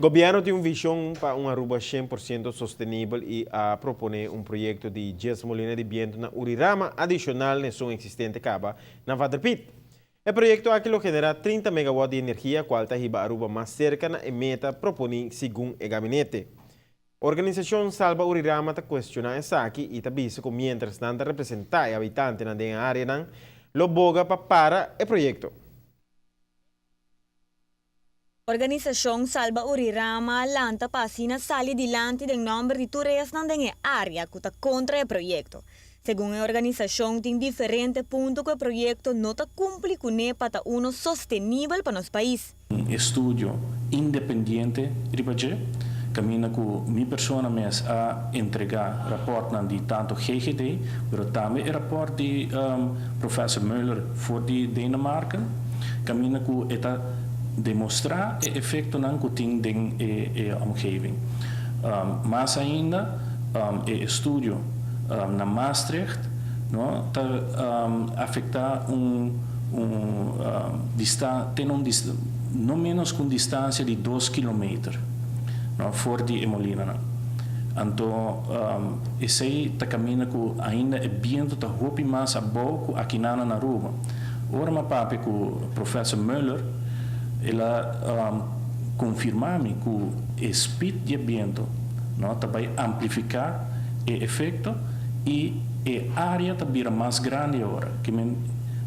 Governo tem uma visão para uma Aruba 100% sustentável e a propõe um projeto de 10 molinas de viento na Urirama adicional na som existente caba na Vaterpit. O projeto aquilo genera 30 MW de energia, qual está a Aruba mais cerca na meta propõe segundo o gabinete. A Organisacion Salba Urirama está questionando isso aqui e está dizendo que mientras tanto representar habitantes na área lo boga para o projeto. Organisacion Salba Urirama lanta pasina sali dilante del nombre di tureas nandeng área que está contra el proyecto. Según la organización, tiene diferentes puntos que el proyecto no está cumple con para uno sostenible para nuestro país. Un estudio independiente, ripeto, camina con mi persona mes a entregar rapport di tanto GGD, pero también el rapport di professor Müller voor die Denemarken, camina con esta demonstrar o efeito não que tem na omgeving. Mais ainda, o estudo na Maastricht está afetar tem no menos com distância de 2 km fora de Emolina. Então, esse aí está caminhando com ainda o vento está roupa mais a boca aqui na Aruba. Ora, uma papo com o professor Müller, ela confirma-me que o speed de vento vai amplificar o efeito e a área vai mais grande agora.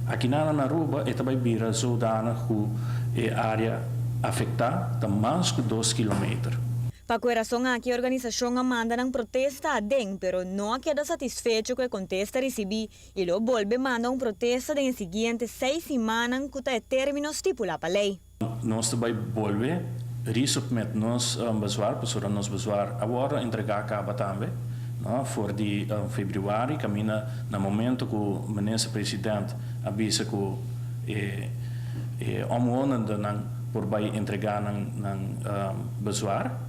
Aqui na Aruba, ela vai vir zoudana que a área afetada mais que 2 km. Para que razão aqui a organização manda uma protesta a DEM, pero não queda satisfeito com a contesta recebi e lo volve manda uma protesta nas seguintes 6 semanas que o término estipulado para a lei. Nós também volve resubmit nos bezwaar, para nos bezwaar agora entregar acaba também, voor de februari, camina no momento que o ministro-presidente avisa que omwonende por vai entregar bezwaar,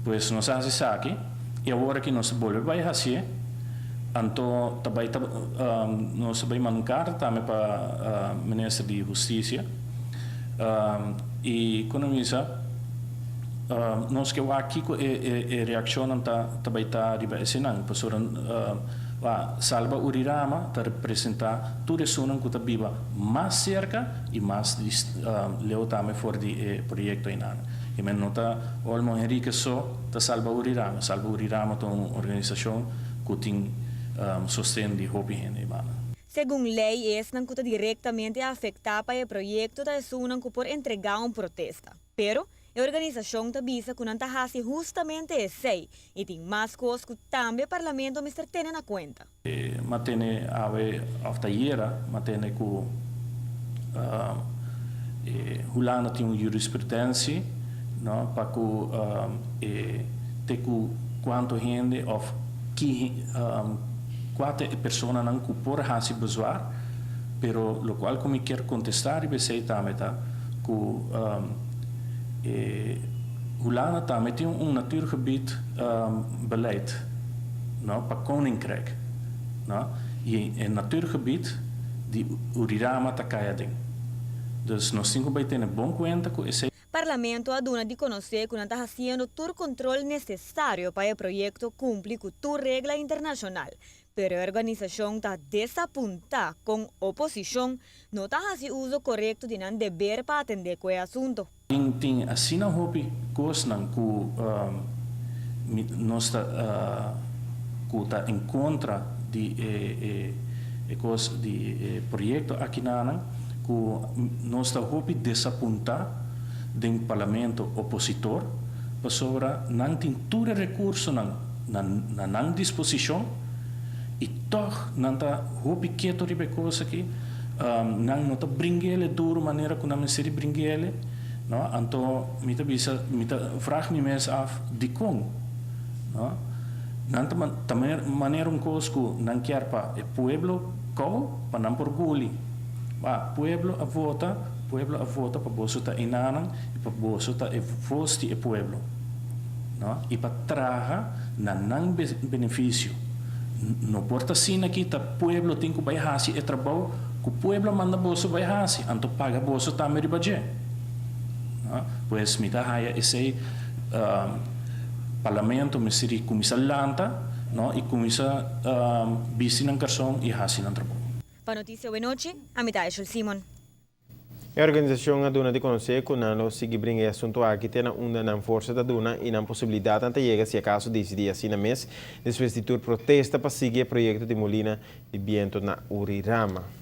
pois nós fazemos aqui e agora que nós volve vai fazer, então também nós vai mandar também para o ministro de Justiça. E economiza nós que aqui a reação também está ribesenang pastor Salba Urirama está representar tudo isso que está viva mais cerca e mais leu também fora de projeto ainda e men nota olmo Henrique só da Salba Urirama é uma organização que tem sustento de hobby ainda. Según lei, es não está diretamente afetada para o projeto da sunan que por entregar uma protesta. Pero, a organização está avisa que não está fazendo justamente isso e tem mais coisas que também o parlamento Mr. Tene na conta. Matene ave aftaira, matene que Hulana tem uma jurisprudência, não, para que te quanto gente of que quatro pessoas não por hasi bezwaar, pero lo qual como quer contestar e sei também tá que Hulana também tem natuurgebied beleid, não, para koninkrijk, não, e o natuurgebied de Urirama tá caia dus nós temos que ter bom conta com esse Parlamento aduna de conhecer que não está fazendo todo o controle necessário para o projeto cumprir com toda regra internacional. Pero a organização está desapuntada com a oposição, não está fazendo uso correto de não dever para atender com o assunto. Tem assim não houve coisas que nós está em contra de coisas de projeto aqui na que nós está houve desapuntar do parlamento opositor, para sobre não tem todo recurso na disposição e toch não está houve quieto de coisa aqui não está brinquele duro maneira que não se brinquele, não, então me vraag me mais af de como, não, também maneira coisa que não quer para o pueblo para não por guli, pueblo a vota para bolso ta inanan e para bolso ta voz de pueblo, não, e para traga na não benefício. Não porta assim aqui tá pueblo tem que vai hasi e trabalho que o pueblo manda bolso vai hasi, então paga bolso também de budget. Pois me dá haia esse parlamento mesiri kumisa lanta, no, e kumisa bisi ng karsong e hasi ng trabaho. Para Noticia Nochi, amita Eshel Simon. A organização aduna de conhecer que não sigue brincar assunto aqui tem uma força da duna e não possibilidade ante chega se acaso decidir assim na mês depois de tur protesta para seguir o projeto de molina de viento na Urirama.